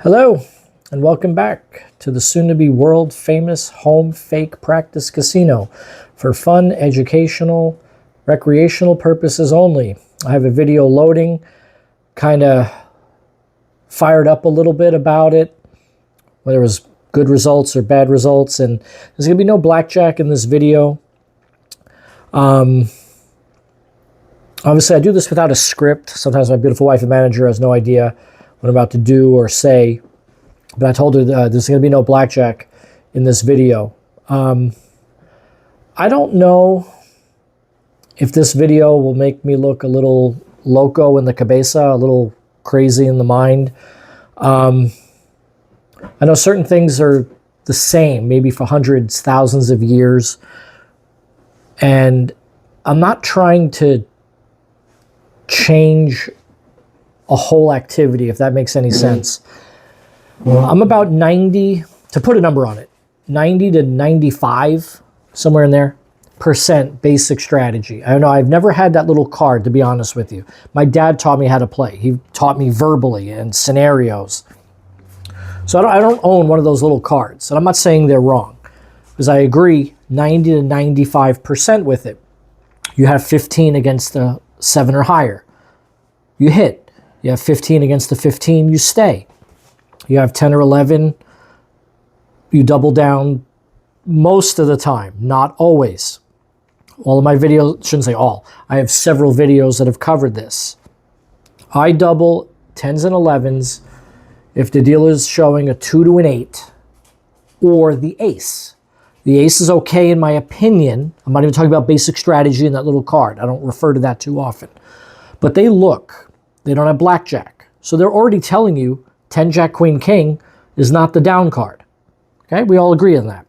Hello, and welcome back to the soon-to-be world-famous home fake practice casino for fun, educational, recreational purposes only. I have a video loading, kind of fired up a little bit about it, whether it was good results or bad results, and there's going to be no blackjack in this video. Obviously, I do this without a script. Sometimes my beautiful wife and manager has no idea what I'm about to do or say, but I told her there's going to be no blackjack in this video. I don't know if this video will make me look a little loco in the cabeza, a little crazy in the mind. I know certain things are the same, maybe for hundreds, thousands of years, and I'm not trying to change a whole activity, if that makes any sense. I'm about 90, to put a number on it, 90 to 95, somewhere in there, % basic strategy. I don't know, I've never had that little card, to be honest with you. My dad taught me how to play. He taught me verbally and scenarios. So I don't own one of those little cards, and I'm not saying they're wrong, because I agree 90 to 95% with it. You have 15 against the 7 or higher, you hit. You have 15 against the 15, you stay. You have 10 or 11, you double down most of the time, not always. All of my videos, shouldn't say all, I have several videos that have covered this. I double 10s and 11s if the dealer is showing a 2 to an 8 or the ace. The ace is okay in my opinion. I'm not even talking about basic strategy in that little card. I don't refer to that too often. But they don't have blackjack. So they're already telling you 10 Jack Queen King is not the down card. Okay, we all agree on that.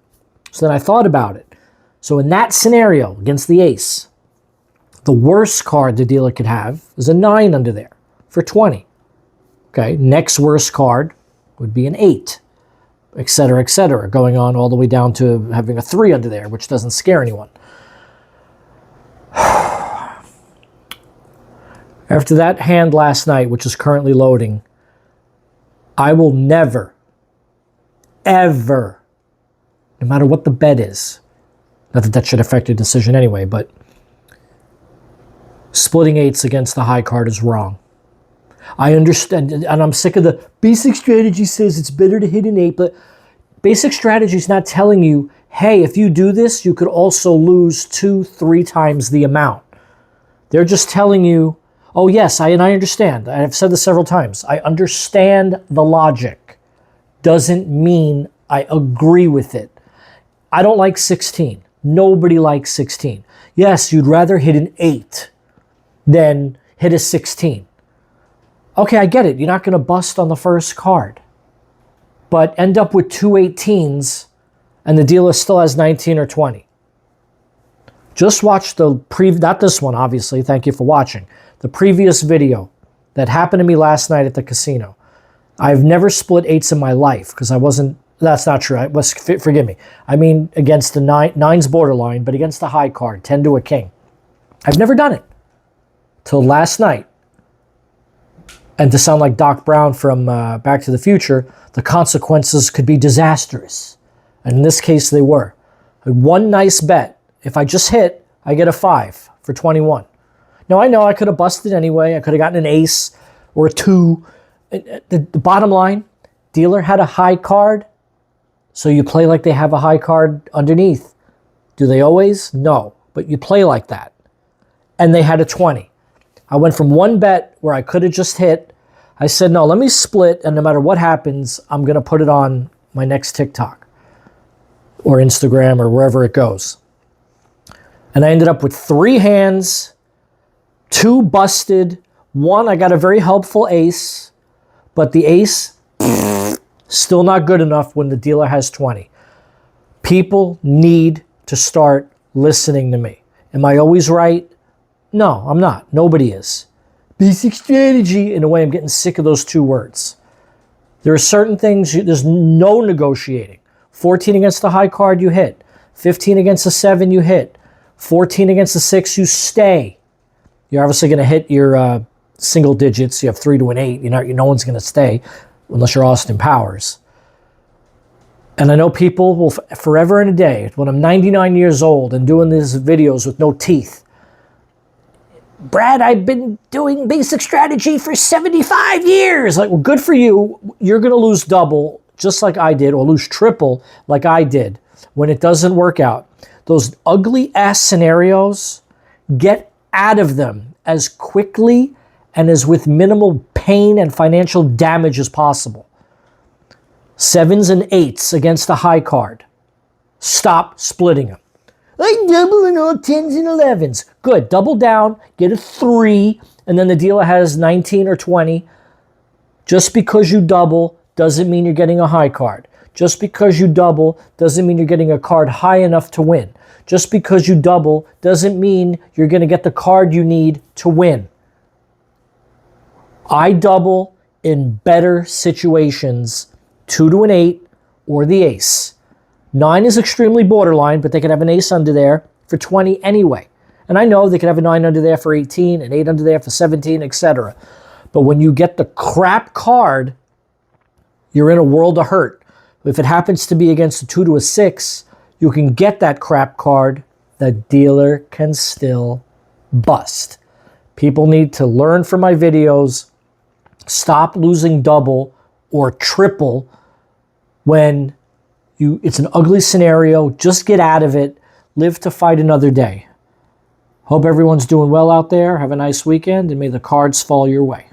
So then I thought about it. So in that scenario against the ace, the worst card the dealer could have is a 9 under there for 20. Okay, next worst card would be an 8, et cetera, going on all the way down to having a 3 under there, which doesn't scare anyone. After that hand last night, which is currently loading, I will never, ever, no matter what the bet is, not that that should affect your decision anyway, but splitting 8s against the high card is wrong. I understand, and I'm sick of the basic strategy says it's better to hit an 8, but basic strategy is not telling you, hey, if you do this, you could also lose 2-3 times the amount. They're just telling you, oh yes, I understand. I've said this several times. I understand the logic. Doesn't mean I agree with it. I don't like 16. Nobody likes 16. Yes, you'd rather hit an 8 than hit a 16. Okay, I get it. You're not going to bust on the first card. But end up with 2 18s and the dealer still has 19 or 20. Just watch the not this one, obviously. Thank you for watching. The previous video that happened to me last night at the casino. I've never split 8s in my life because I wasn't, that's not true. Forgive me. I mean, against the 9's borderline, but against the high card, 10 to a king. I've never done it till last night. And to sound like Doc Brown from Back to the Future, the consequences could be disastrous. And in this case, they were. One nice bet. If I just hit, I get a 5 for 21. Now, I know I could have busted anyway. I could have gotten an ace or a 2. The bottom line, dealer had a high card, so you play like they have a high card underneath. Do they always? No, but you play like that. And they had a 20. I went from one bet where I could have just hit. I said, no, let me split, and no matter what happens, I'm going to put it on my next TikTok or Instagram or wherever it goes. And I ended up with 3 hands, 2 busted, 1 I got a very helpful ace, but the ace, still not good enough when the dealer has 20. People need to start listening to me. Am I always right? No, I'm not. Nobody is. Basic strategy, in a way, I'm getting sick of those 2 words. There are certain things, there's no negotiating. 14 against the high card, you hit. 15 against the 7, you hit. 14 against the 6, you stay. You're obviously going to hit your single digits. You have 3 to an 8. No one's going to stay. unless you're Austin Powers. And I know people will forever and a day, when I'm 99 years old and doing these videos with no teeth, Brad, I've been doing basic strategy for 75 years. Like, well, good for you. You're going to lose double just like I did, or lose triple like I did when it doesn't work out. Those ugly ass scenarios, get out of them as quickly and as with minimal pain and financial damage as possible. 7s and 8s against the high card. Stop splitting them. I'm doubling all 10s and 11s. Good. Double down, get a 3, and then the dealer has 19 or 20. Just because you double doesn't mean you're getting a high card. Just because you double doesn't mean you're getting a card high enough to win. Just because you double doesn't mean you're going to get the card you need to win. I double in better situations, 2 to an 8 or the ace. 9 is extremely borderline, but they could have an ace under there for 20 anyway. And I know they could have a 9 under there for 18, an 8 under there for 17, etc. But when you get the crap card, you're in a world of hurt. If it happens to be against a 2 to a 6, you can get that crap card. The dealer can still bust. People need to learn from my videos. Stop losing double or triple when it's an ugly scenario. Just get out of it. Live to fight another day. Hope everyone's doing well out there. Have a nice weekend, and may the cards fall your way.